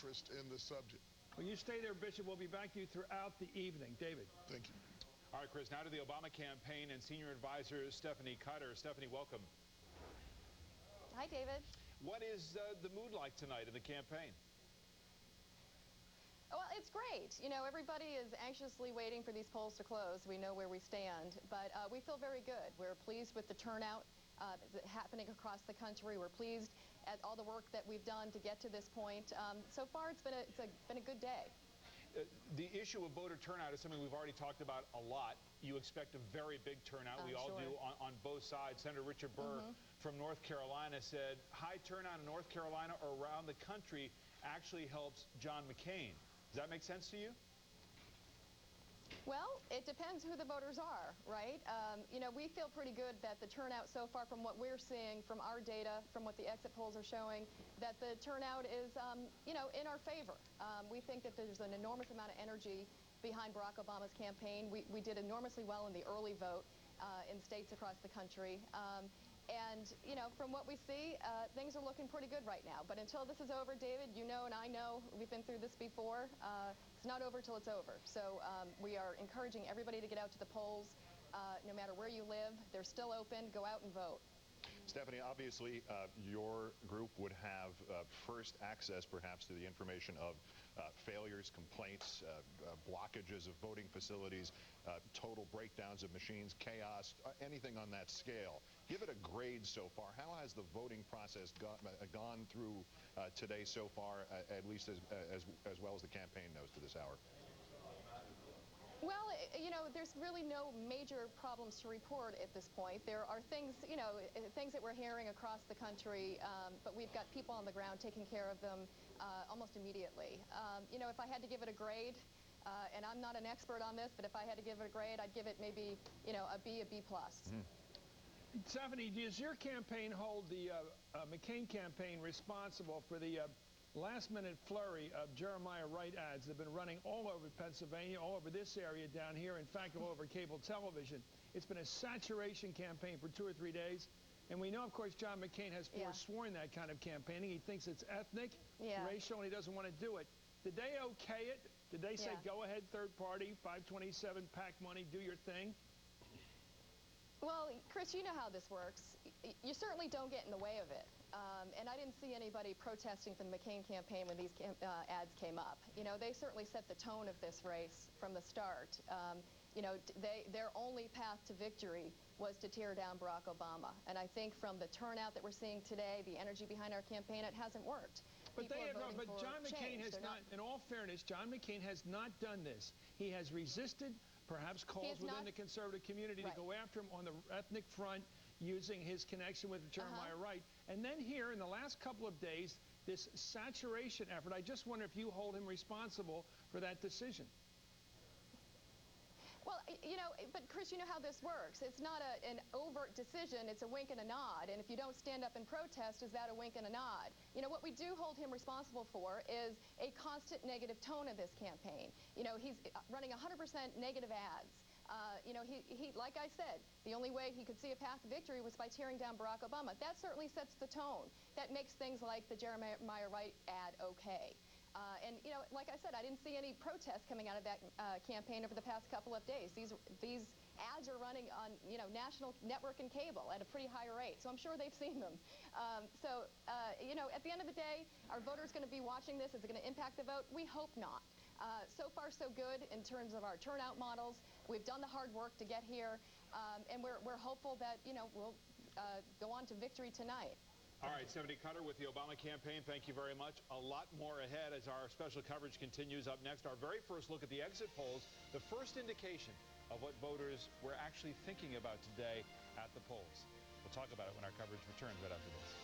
interest in the subject. Well, you stay there, Bishop. We'll be back to you throughout the evening. David. Thank you. All right, Chris, now to the Obama campaign and senior advisor Stephanie Cutter. Stephanie, welcome. Hi, David. What is the mood like tonight in the campaign? Well, it's great. You know, everybody is anxiously waiting for these polls to close. We know where we stand, but we feel very good. We're pleased with the turnout happening across the country. We're pleased at all the work that we've done to get to this point. So far, it's been a good day. The issue of voter turnout is something we've already talked about a lot. You expect a very big turnout. We all do on both sides. Senator Richard Burr from North Carolina said high turnout in North Carolina or around the country actually helps John McCain. Does that make sense to you? Well, it depends who the voters are, right? You know, we feel pretty good that the turnout so far from what we're seeing, from our data, from what the exit polls are showing, that the turnout is, you know, in our favor. We think that there's an enormous amount of energy behind Barack Obama's campaign. We did enormously well in the early vote in states across the country. And, you know, from what we see, things are looking pretty good right now. But until this is over, David, you know and I know, we've been through this before, it's not over till it's over. So we are encouraging everybody to get out to the polls, no matter where you live. They're still open. Go out and vote. Stephanie, obviously, your group would have first access, perhaps, to the information of failures, complaints, blockages of voting facilities, total breakdowns of machines, chaos, anything on that scale. Give it a grade so far. How has the voting process gone through today so far, at least as well as the campaign knows to this hour? Well, you know, there's really no major problems to report at this point. There are things, you know, things that we're hearing across the country, but we've got people on the ground taking care of them almost immediately. You know, if I had to give it a grade, and I'm not an expert on this, but if I had to give it a grade, I'd give it maybe, you know, a B plus. Stephanie, does your campaign hold the McCain campaign responsible for the last-minute flurry of Jeremiah Wright ads that have been running all over Pennsylvania, all over this area down here, in fact, all over cable television? It's been a saturation campaign for 2 or 3 days. And we know, of course, John McCain has forsworn that kind of campaigning. He thinks it's ethnic, racial, and he doesn't want to do it. Did they okay it? Did they say, go ahead, third party, 527, pack money, do your thing? Well, Chris, you know how this works. You certainly don't get in the way of it. And I didn't see anybody protesting from the McCain campaign when these ads came up. You know, they certainly set the tone of this race from the start. You know, their only path to victory was to tear down Barack Obama. And I think from the turnout that we're seeing today, the energy behind our campaign, it hasn't worked. But John McCain has not, in all fairness, John McCain has not done this. He has resisted perhaps calls within the conservative community to go after him on the ethnic front using his connection with Jeremiah Wright. And then here in the last couple of days, this saturation effort, I just wonder if you hold him responsible for that decision. Well, you know, but Chris, you know how this works. It's not an overt decision. It's a wink and a nod. And if you don't stand up and protest, is that a wink and a nod? You know, what we do hold him responsible for is a constant negative tone of this campaign. You know, he's running 100% negative ads. You know, he, like I said, the only way he could see a path to victory was by tearing down Barack Obama. That certainly sets the tone. That makes things like the Jeremiah Wright ad okay. And, you know, like I said, I didn't see any protests coming out of that campaign over the past couple of days. These ads are running on, you know, national network and cable at a pretty high rate, so I'm sure they've seen them. You know, at the end of the day, are voters going to be watching this? Is it going to impact the vote? We hope not. So far, so good in terms of our turnout models. We've done the hard work to get here, and we're hopeful that, you know, we'll go on to victory tonight. All right, Stephanie Cutter with the Obama campaign, thank you very much. A lot more ahead as our special coverage continues. Up next, our very first look at the exit polls, the first indication of what voters were actually thinking about today at the polls. We'll talk about it when our coverage returns right after this.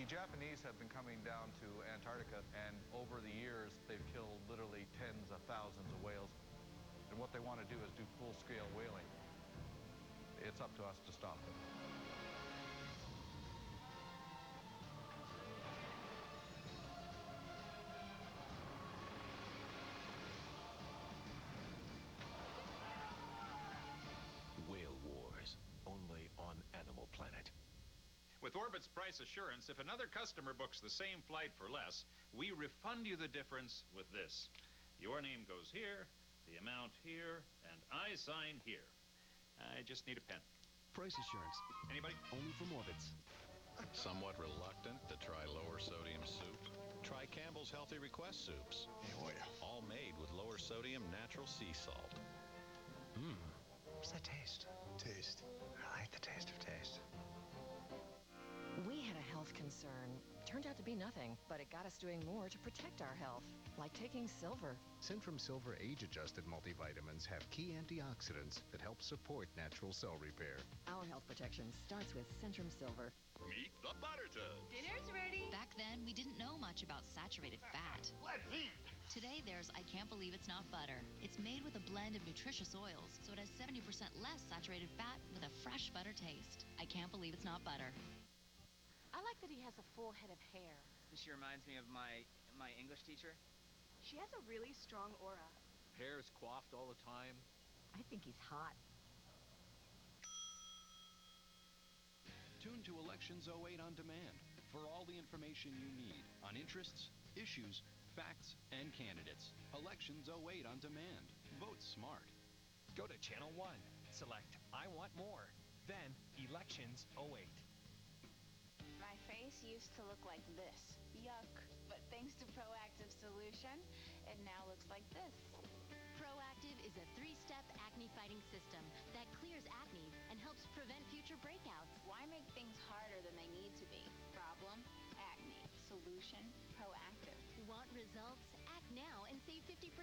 The Japanese have been coming down to Antarctica, and over the years, they've killed literally tens of thousands of whales. And what they want to do is do full-scale whaling. It's up to us to stop them. Whale Wars, only on Animal Planet. With Orbit's price assurance, if another customer books the same flight for less, we refund you the difference with this. Your name goes here, the amount here, and I sign here. I just need a pen. Price assurance. Anybody? Only from Orbitz. Somewhat reluctant to try lower sodium soup? Try Campbell's Healthy Request soups. All made with lower sodium natural sea salt. What's that taste? Taste. I like the taste of taste. We had a health concern. Turned out to be nothing, but it got us doing more to protect our health, like taking silver. Centrum Silver age-adjusted multivitamins have key antioxidants that help support natural cell repair. Our health protection starts with Centrum Silver. Meet the butter tub. Dinner's ready. Back then, we didn't know much about saturated fat. Let's eat. Today, there's I Can't Believe It's Not Butter. It's made with a blend of nutritious oils, so it has 70% less saturated fat with a fresh butter taste. I Can't Believe It's Not Butter. I like that he has a full head of hair. She reminds me of my English teacher. She has a really strong aura. Hair is coiffed all the time. I think he's hot. Tune to Elections 08 on demand for all the information you need on interests, issues, facts, and candidates. Elections 08 on demand. Vote smart. Go to Channel 1. Select I Want More. Then Elections 08. My face used to look like this. Yuck. But thanks to Proactive Solution, it now looks like this. Proactive is a 3-step acne fighting system that clears acne and helps prevent future breakouts. Why make things harder than they need to be? Problem, acne. Solution, Proactive. Want results? Act now and save 50%.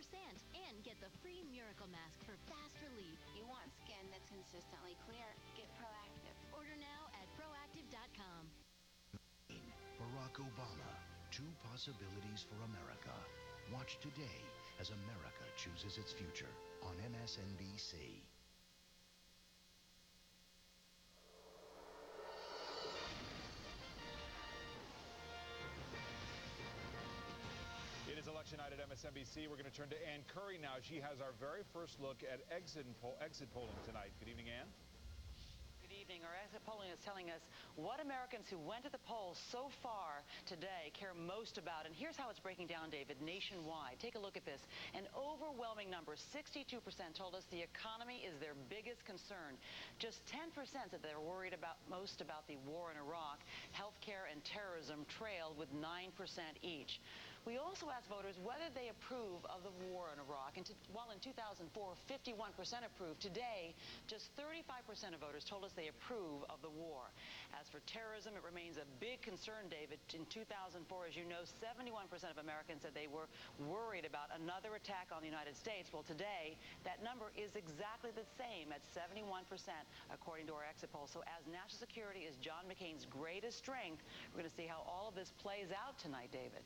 And get the free Miracle Mask for fast relief. You want skin that's consistently clear? Get Proactive. Order now at proactive.com. Barack Obama, 2 possibilities for America. Watch today as America chooses its future on MSNBC. It is election night at MSNBC. We're going to turn to Ann Curry now. She has our very first look at exit polling tonight. Good evening, Ann. Good evening. Our exit polling is telling us what Americans who went to the polls so far today care most about. And here's how it's breaking down, David, nationwide. Take a look at this. An overwhelming number, 62%, told us the economy is their biggest concern. Just 10% said they're worried most about the war in Iraq. Healthcare and terrorism trailed with 9% each. We also asked voters whether they approve of the war in Iraq. And while in 2004, 51% approved, today, just 35% of voters told us they approve of the war. As for terrorism, it remains a big concern, David. In 2004, as you know, 71% of Americans said they were worried about another attack on the United States. Well, today, that number is exactly the same at 71%, according to our exit poll. So as national security is John McCain's greatest strength, we're going to see how all of this plays out tonight, David.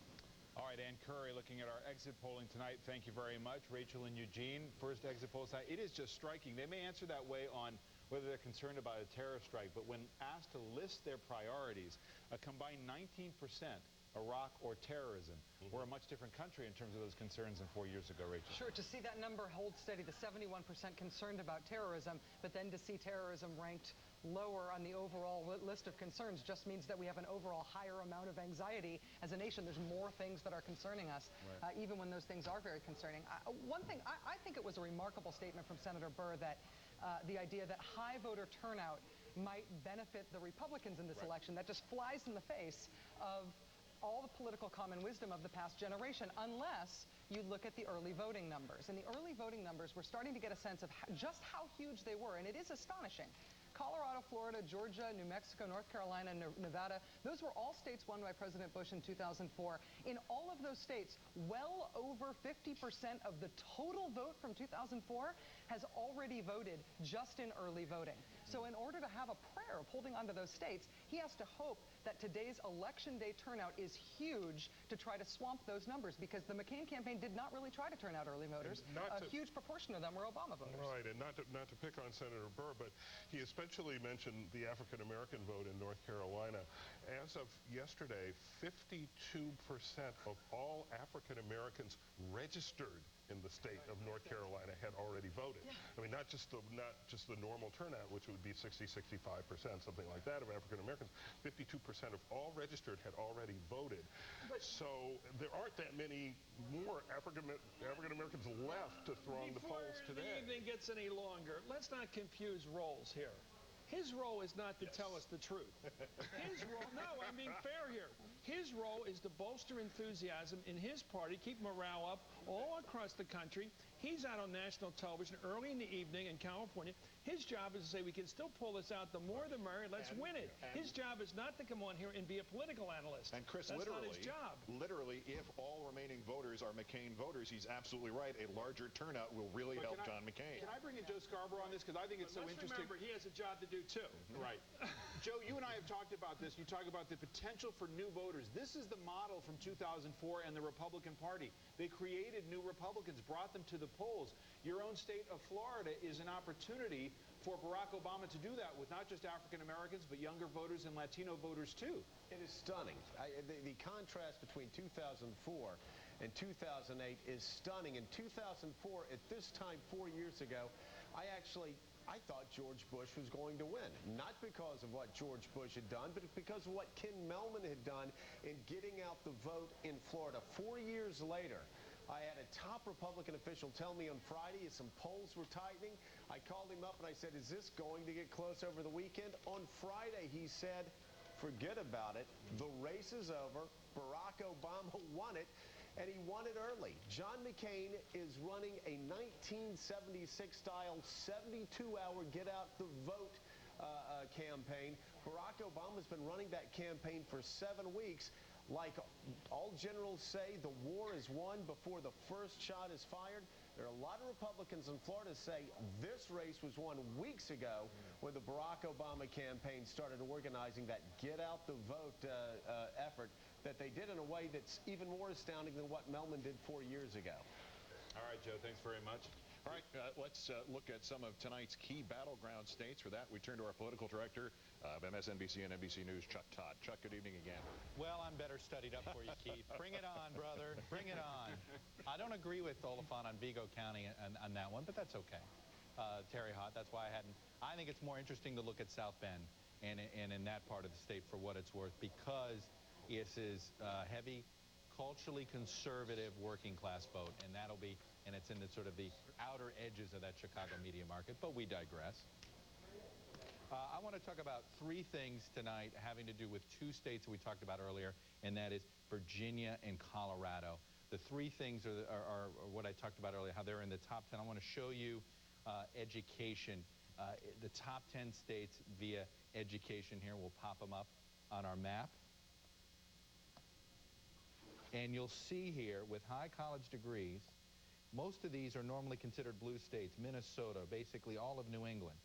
All right, Ann Curry, looking at our exit polling tonight. Thank you very much. Rachel and Eugene, first exit poll tonight. It is just striking. They may answer that way on whether they're concerned about a terrorist strike, but when asked to list their priorities, a combined 19%, Iraq or terrorism. We're a much different country in terms of those concerns than 4 years ago, Rachel. Sure, to see that number hold steady, the 71% concerned about terrorism, but then to see terrorism ranked lower on the overall list of concerns just means that we have an overall higher amount of anxiety as a nation. There's more things that are concerning us, right, even when those things are very concerning. One thing, I think it was a remarkable statement from Senator Burr that the idea that high voter turnout might benefit the Republicans in this election. That just flies in the face of all the political common wisdom of the past generation, unless you look at the early voting numbers. And the early voting numbers, we're starting to get a sense of just how huge they were, and it is astonishing Colorado, Florida, Georgia, New Mexico, North Carolina, Nevada, those were all states won by President Bush in 2004. In all of those states, well over 50% of the total vote from 2004 has already voted just in early voting. So in order to have a prayer of holding on to those states, he has to hope that today's Election Day turnout is huge to try to swamp those numbers, because the McCain campaign did not really try to turn out early voters. A huge proportion of them were Obama voters. Right, and not to pick on Senator Burr, but he especially mentioned the African-American vote in North Carolina. As of yesterday, 52% of all African-Americans registered in the state of North Carolina had already voted. I mean, not just the normal turnout, which would be 60-65%, something like that, of African-Americans. 52% of all registered had already voted. So there aren't that many more African-Americans left to throng the polls today. Before the evening gets any longer, let's not confuse roles here. His role is not to tell us the truth. His role, no, I'm being fair here. His role is to bolster enthusiasm in his party, keep morale up all across the country. He's out on national television early in the evening in California. His job is to say we can still pull this out. The more the merrier. Let's win it. His job is not to come on here and be a political analyst. And Chris, that's not his job. Literally, if all remaining voters are McCain voters, he's absolutely right. A larger turnout will really help John McCain. Can I bring in Joe Scarborough on this? Because I think it's so interesting. Remember, he has a job to do too. Right. Joe, you and I have talked about this. You talk about the potential for new voters. This is the model from 2004 and the Republican Party. They created new Republicans, brought them to the polls. Your own state of Florida is an opportunity for Barack Obama to do that with not just African Americans, but younger voters and Latino voters too. It is stunning. The contrast between 2004 and 2008 is stunning. In 2004, at this time 4 years ago, I thought George Bush was going to win. Not because of what George Bush had done, but because of what Ken Melman had done in getting out the vote in Florida. 4 years later, I had a top Republican official tell me on Friday as some polls were tightening. I called him up and I said, is this going to get close over the weekend? On Friday, he said, forget about it. The race is over. Barack Obama won it, and he won it early. John McCain is running a 1976-style 72-hour get-out-the-vote campaign. Barack Obama's been running that campaign for 7 weeks. Like all generals say, the war is won before the first shot is fired. There are a lot of Republicans in Florida say this race was won weeks ago when the Barack Obama campaign started organizing that get-out-the-vote effort that they did in a way that's even more astounding than what Melman did 4 years ago. All right, Joe, thanks very much. All right, let's look at some of tonight's key battleground states. For that, we turn to our political director of MSNBC and NBC News, Chuck Todd. Chuck, good evening again. Well, I'm better studied up for you, Keith. Bring it on, brother. Bring it on. I don't agree with Oliphant on Vigo County on that one, but that's okay. Terry Hott, that's why I think it's more interesting to look at South Bend and in that part of the state for what it's worth, because it is heavy, culturally conservative working class vote, and it's in the sort of the outer edges of that Chicago media market, but we digress. I want to talk about 3 things tonight having to do with 2 states that we talked about earlier, and that is Virginia and Colorado. The 3 things are what I talked about earlier, how they're in the top 10. I want to show you education. The top 10 states via education here. We'll pop them up on our map. And you'll see here, with high college degrees, most of these are normally considered blue states. Minnesota, basically all of New England.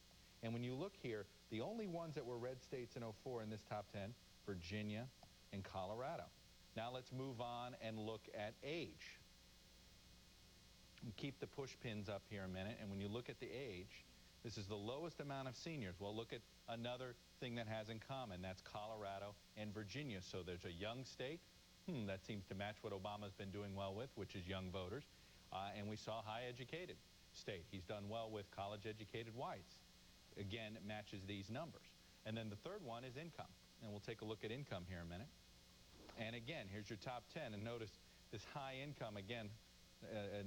And when you look here, the only ones that were red states in 04 in this top 10, Virginia and Colorado. Now let's move on and look at age. And keep the push pins up here a minute. And when you look at the age, this is the lowest amount of seniors. Well, look at another thing that has in common. That's Colorado and Virginia. So there's a young state. That seems to match what Obama's been doing well with, which is young voters. And we saw high-educated state. He's done well with college-educated whites. Again, it matches these numbers. And then the third one is income. And we'll take a look at income here in a minute. And again, here's your top 10. And notice this high income, again,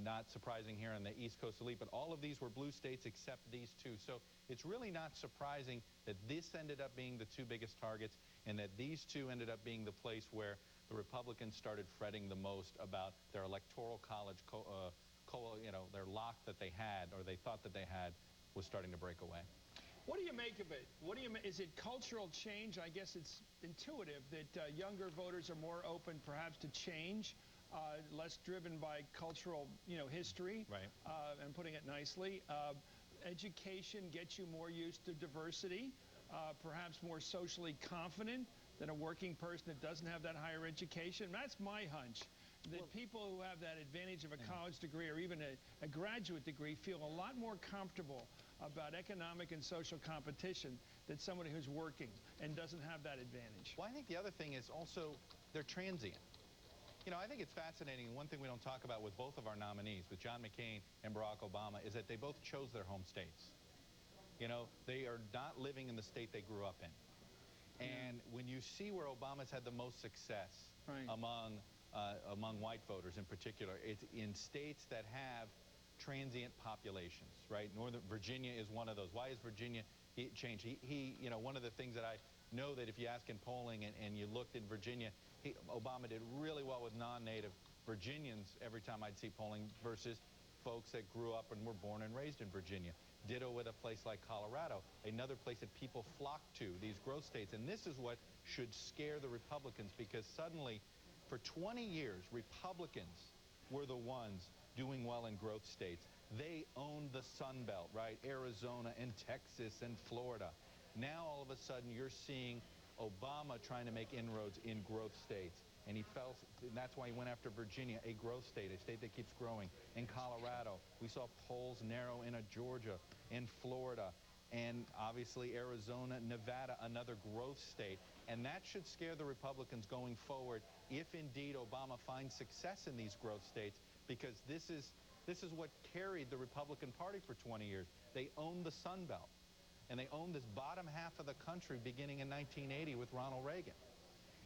not surprising here on the East Coast elite, but all of these were blue states except these 2. So it's really not surprising that this ended up being the 2 biggest targets, and that these 2 ended up being the place where the Republicans started fretting the most about their electoral college, their lock that they had, or they thought that they had, was starting to break away. What do you make of it? Is it cultural change? I guess it's intuitive that younger voters are more open, perhaps, to change, less driven by cultural, history. Right. And putting it nicely, education gets you more used to diversity, perhaps more socially confident than a working person that doesn't have that higher education. That's my hunch. That people who have that advantage of a college degree or even a graduate degree feel a lot more comfortable about economic and social competition than somebody who's working and doesn't have that advantage. Well, I think the other thing is also they're transient. I think it's fascinating. One thing we don't talk about with both of our nominees, with John McCain and Barack Obama, is that they both chose their home states. They are not living in the state they grew up in. And when you see where Obama's had the most success among white voters in particular, it's in states that have transient populations, right? Northern Virginia is one of those. Why is Virginia changed? One of the things that I know that if you ask in polling and you looked in Virginia, Obama did really well with non-native Virginians every time I'd see polling versus folks that grew up and were born and raised in Virginia. Ditto with a place like Colorado, another place that people flock to, these growth states. And this is what should scare the Republicans, because suddenly, for 20 years, Republicans were the ones doing well in growth states. They owned the Sun Belt, right? Arizona and Texas and Florida. Now, all of a sudden, you're seeing Obama trying to make inroads in growth states. And that's why he went after Virginia, a growth state, a state that keeps growing. In Colorado, we saw polls narrow in Georgia, in Florida, and obviously Arizona, Nevada, another growth state. And that should scare the Republicans going forward if indeed Obama finds success in these growth states, because this is what carried the Republican Party for 20 years. They owned the Sun Belt, and they owned this bottom half of the country beginning in 1980 with Ronald Reagan.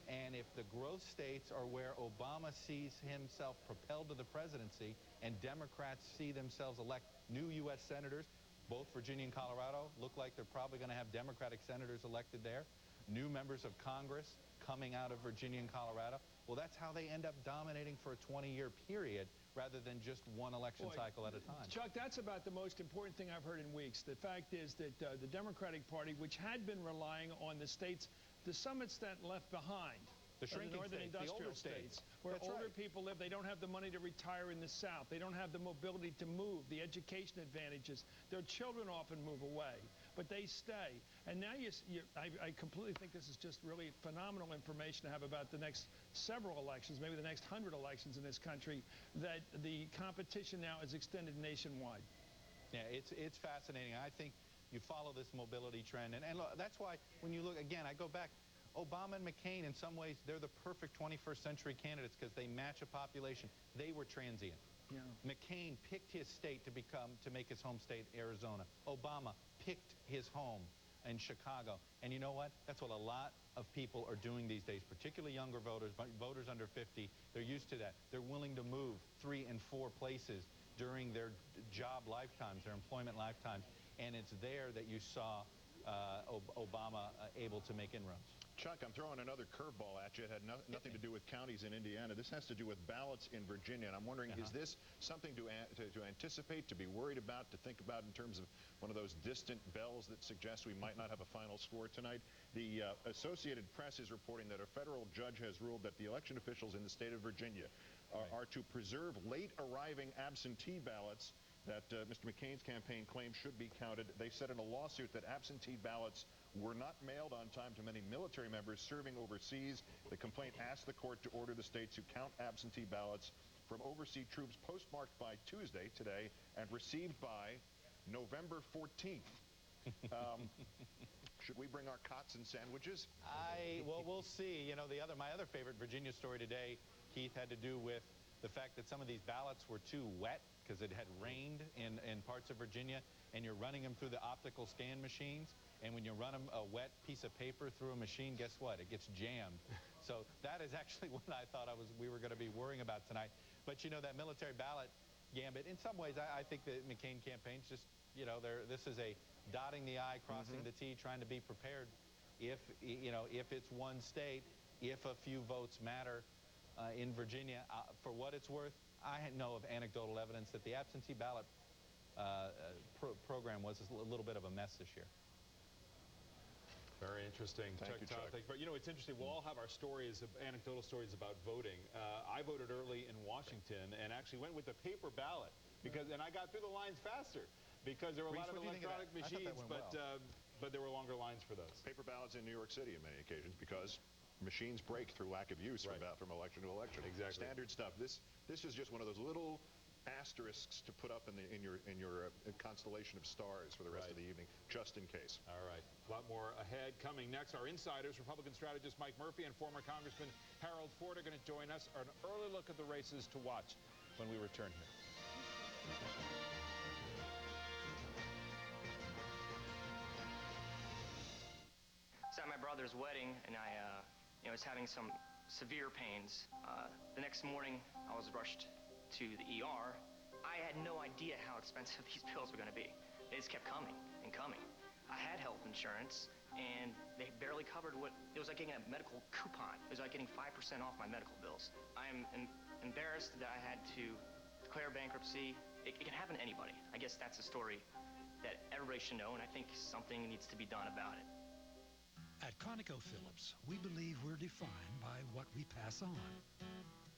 And if the growth states are where Obama sees himself propelled to the presidency and Democrats see themselves elect new U.S. senators, both Virginia and Colorado look like they're probably going to have Democratic senators elected there, new members of Congress coming out of Virginia and Colorado, well, that's how they end up dominating for a 20-year period rather than just one election cycle at a time. Chuck, that's about the most important thing I've heard in weeks. The fact is that the Democratic Party, which had been relying on the states to some extent left behind, the shrinking northern states, industrial the older states, where older people live, they don't have the money to retire in the South. They don't have the mobility to move, the education advantages. Their children often move away, but they stay. And now I completely think this is just really phenomenal information to have about the next several elections, maybe the next 100 elections in this country, that the competition now is extended nationwide. Yeah, it's fascinating. I think you follow this mobility trend. And look, that's why when you look, again, I go back, Obama and McCain, in some ways, they're the perfect 21st century candidates because they match a population. They were transient. Yeah. McCain picked his state to make his home state Arizona. Obama picked his home in Chicago. And you know what? That's what a lot of people are doing these days, particularly younger voters, voters under 50. They're used to that. They're willing to move 3 and 4 places during their job lifetimes, their employment lifetimes. And it's there that you saw Obama able to make inroads. Chuck, I'm throwing another curveball at you. It had nothing to do with counties in Indiana. This has to do with ballots in Virginia. And I'm wondering, is this something to anticipate, to be worried about, to think about in terms of one of those distant bells that suggest we might not have a final score tonight? The Associated Press is reporting that a federal judge has ruled that the election officials in the state of Virginia are to preserve late-arriving absentee ballots that Mr. McCain's campaign claims should be counted. They said in a lawsuit that absentee ballots were not mailed on time to many military members serving overseas. The complaint asked the court to order the state to count absentee ballots from overseas troops postmarked by Tuesday, today, and received by November 14th. Should we bring our cots and sandwiches? Well, we'll see. My other favorite Virginia story today, Keith, had to do with the fact that some of these ballots were too wet because it had rained in parts of Virginia, and you're running them through the optical scan machines. And when you run a wet piece of paper through a machine, guess what? It gets jammed. So that is actually what I thought we were going to be worrying about tonight. But, that military ballot gambit, in some ways, I think the McCain campaign's just, this is a dotting the I, crossing the T, trying to be prepared if it's one state, if a few votes matter in Virginia. For what it's worth, I know of anecdotal evidence that the absentee ballot program was a little bit of a mess this year. Very interesting. Thank you, Chuck. But, you know, it's interesting. We'll all have our stories, anecdotal stories about voting. I voted early in Washington and actually went with the paper ballot and I got through the lines faster because there were a lot of electronic machines, but there were longer lines for those. Paper ballots in New York City on many occasions because machines break through lack of use from election to election. Exactly. Standard stuff. This is just one of those little asterisks to put up in your constellation of stars for the rest of the evening, just in case. All right. A lot more ahead. Coming next, our insiders, Republican strategist Mike Murphy and former Congressman Harold Ford, are going to join us. An early look at the races to watch when we return here. It's at my brother's wedding, and I was having some severe pains. The next morning, I was rushed to the ER. I had no idea how expensive these pills were going to be. They just kept coming and coming. I had health insurance, and they barely covered what it was like getting a medical coupon. It was like getting 5% off my medical bills. I am embarrassed that I had to declare bankruptcy. It can happen to anybody. I guess that's a story that everybody should know, and I think something needs to be done about it. At ConocoPhillips, we believe we're defined by what we pass on.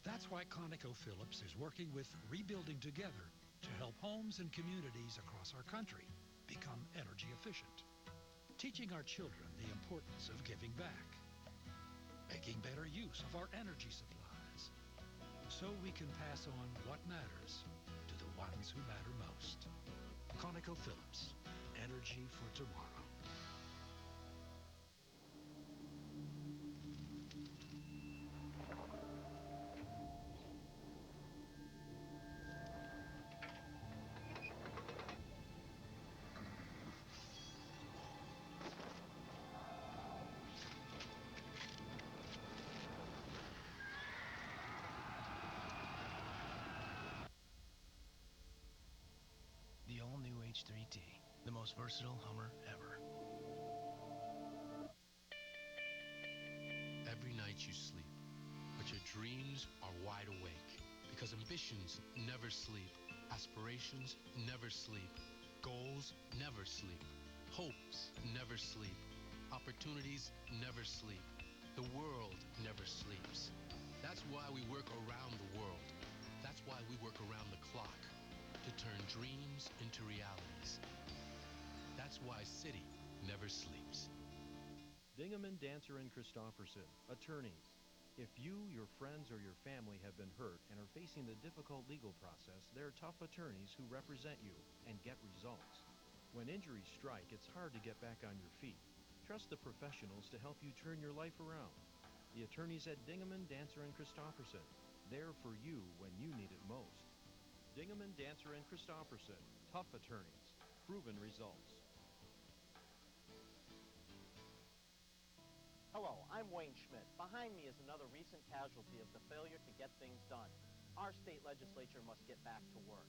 That's why ConocoPhillips is working with Rebuilding Together to help homes and communities across our country become energy efficient, teaching our children the importance of giving back, making better use of our energy supplies, so we can pass on what matters to the ones who matter most. ConocoPhillips, energy for tomorrow. The all-new H3T, the most versatile Hummer ever. Every night you sleep, but your dreams are wide awake. Because ambitions never sleep, aspirations never sleep, goals never sleep, hopes never sleep, opportunities never sleep, the world never sleeps. That's why we work around the world. That's why we work around the clock. To turn dreams into realities. That's why City never sleeps. Dingaman, Dancer, and Christofferson, attorneys. If you, your friends, or your family have been hurt and are facing the difficult legal process, there are tough attorneys who represent you and get results. When injuries strike, it's hard to get back on your feet. Trust the professionals to help you turn your life around. The attorneys at Dingaman, Dancer, and Christofferson. There for you when you need it most. Dingaman, Dancer, and Christofferson. Tough attorneys. Proven results. Hello, I'm Wayne Schmidt. Behind me is another recent casualty of the failure to get things done. Our state legislature must get back to work.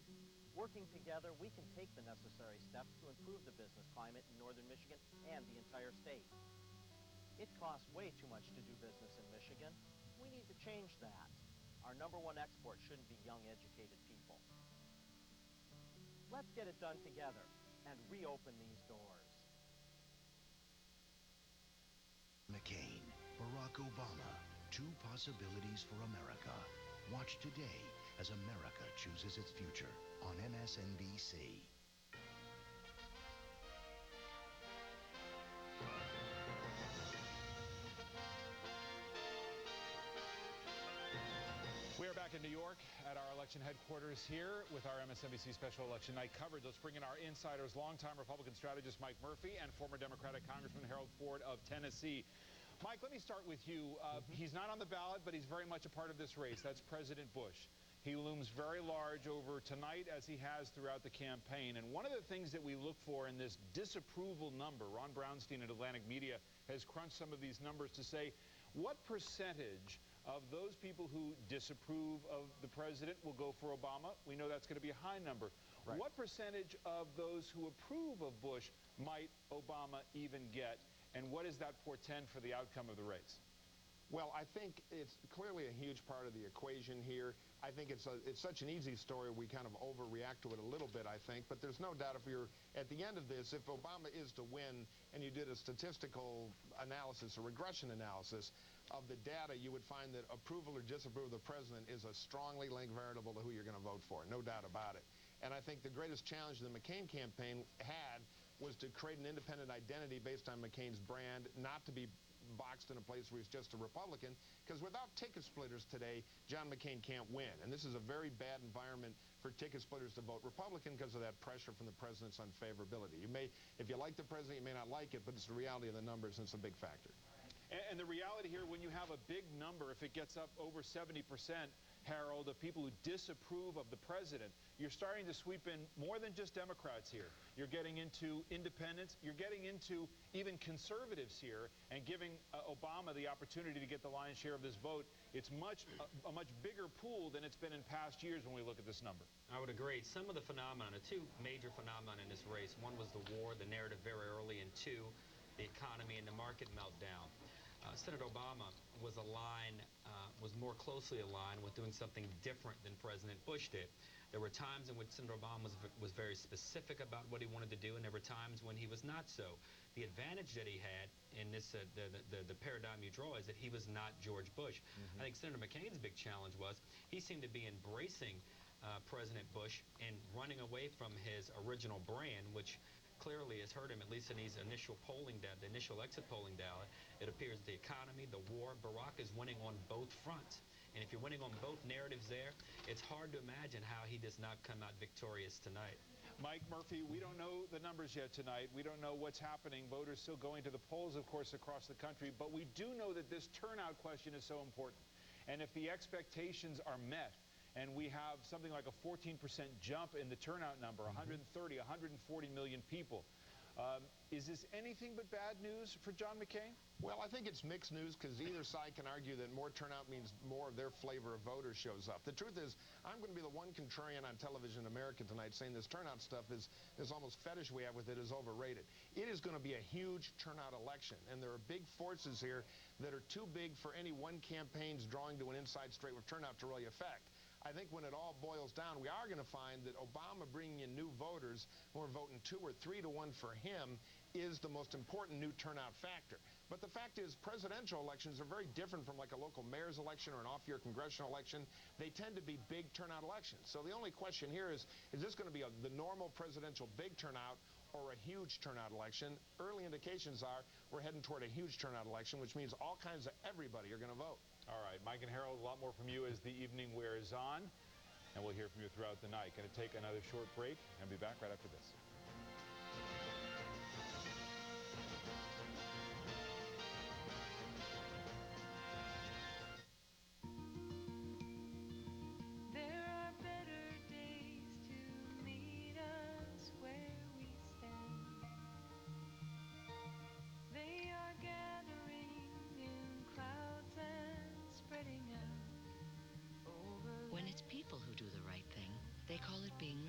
Working together, we can take the necessary steps to improve the business climate in northern Michigan and the entire state. It costs way too much to do business in Michigan. We need to change that. Our #1 export shouldn't be young, educated people. Let's get it done together and reopen these doors. McCain, Barack Obama, two possibilities for America. Watch today as America chooses its future on MSNBC. We are back in New York at our election headquarters here with our MSNBC Special Election Night coverage. Let's bring in our insiders, longtime Republican strategist Mike Murphy and former Democratic Congressman Harold Ford of Tennessee. Mike, let me start with you. He's not on the ballot, but he's very much a part of this race. That's President Bush. He looms very large over tonight as he has throughout the campaign. And one of the things that we look for in this disapproval number, Ron Brownstein at Atlantic Media has crunched some of these numbers to say, what percentage of those people who disapprove of the president will go for Obama? We know that's going to be a high number. Right. What percentage of those who approve of Bush might Obama even get? And what does that portend for the outcome of the race? Well, I think it's clearly a huge part of the equation here. I think it's such an easy story, we kind of overreact to it a little bit, I think. But there's no doubt if you're at the end of this, if Obama is to win and you did a statistical analysis, a regression analysis of the data, you would find that approval or disapproval of the president is a strongly linked variable to who you're going to vote for, no doubt about it. And I think the greatest challenge the McCain campaign had was to create an independent identity based on McCain's brand, not to be boxed in a place where he's just a Republican, because without ticket splitters today, John McCain can't win. And this is a very bad environment for ticket splitters to vote Republican because of that pressure from the president's unfavorability. You may, if you like the president, you may not like it, but it's the reality of the numbers, and it's a big factor. And the reality here, when you have a big number, if it gets up over 70%, Harold, of people who disapprove of the president, you're starting to sweep in more than just Democrats here. You're getting into independents. You're getting into even conservatives here and giving Obama the opportunity to get the lion's share of this vote. It's a much bigger pool than it's been in past years when we look at this number. I would agree. Some of the phenomena, two major phenomena in this race. One was the war, the narrative very early, and two, the economy and the market meltdown. Senator Obama was more closely aligned with doing something different than President Bush did. There were times in which Senator Obama was very specific about what he wanted to do, and there were times when he was not so. The advantage that he had in this, the paradigm you draw, is that he was not George Bush. I think Senator McCain's big challenge was he seemed to be embracing President Bush and running away from his original brand, which clearly has hurt him, at least in these initial polling data, the initial exit polling data. It appears the economy, the war, Barack is winning on both fronts. And if you're winning on both narratives there, it's hard to imagine how he does not come out victorious tonight. Mike Murphy, we don't know the numbers yet tonight. We don't know what's happening. Voters still going to the polls, of course, across the country. But we do know that this turnout question is so important. And if the expectations are met, and we have something like a 14% jump in the turnout number, 130, 140 million people. Is this anything but bad news for John McCain? Well, I think it's mixed news because either side can argue that more turnout means more of their flavor of voters shows up. The truth is, I'm going to be the one contrarian on television in America tonight saying this turnout stuff is almost fetish we have with it is overrated. It is going to be a huge turnout election, and there are big forces here that are too big for any one campaign's drawing to an inside straight with turnout to really affect. I think when it all boils down, we are going to find that Obama bringing in new voters who are voting 2 or 3 to 1 for him is the most important new turnout factor. But the fact is, presidential elections are very different from like a local mayor's election or an off-year congressional election. They tend to be big turnout elections. So the only question here is this going to be the normal presidential big turnout or a huge turnout election? Early indications are we're heading toward a huge turnout election, which means all kinds of everybody are going to vote. All right, Mike and Harold, a lot more from you as the evening wears on, and we'll hear from you throughout the night. Going to take another short break and be back right after this.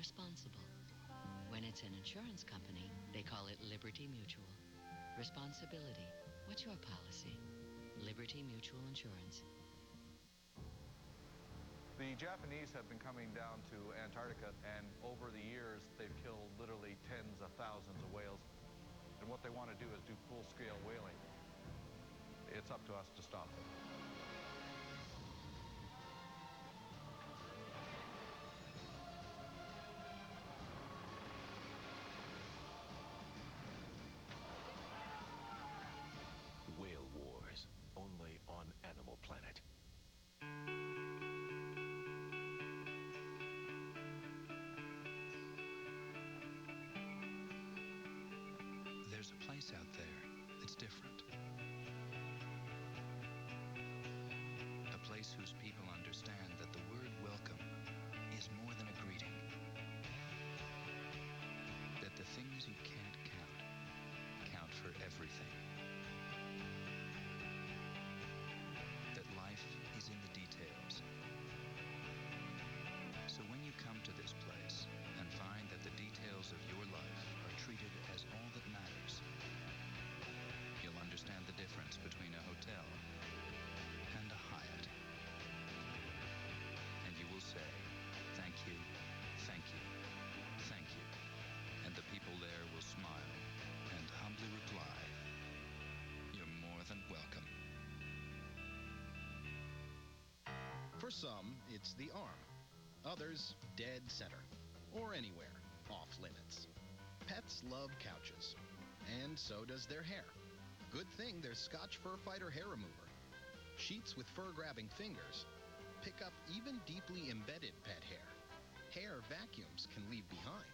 Responsible. When it's an insurance company, they call it Liberty Mutual. Responsibility. What's your policy? Liberty Mutual Insurance. The Japanese have been coming down to Antarctica, and over the years, they've killed literally tens of thousands of whales. And what they want to do is do full-scale whaling. It's up to us to stop them. There's a place out there that's different. A place whose people understand that the word welcome is more than a greeting. That the things you can't count for everything. That life is in the details. So when you come to this place and find that the details of your life are treated as all that matters, you'll understand the difference between a hotel some, it's the arm. Others, dead center. Or anywhere, off limits. Pets love couches. And so does their hair. Good thing there's Scotch Fur Fighter Hair Remover. Sheets with fur-grabbing fingers pick up even deeply embedded pet hair. Hair vacuums can leave behind.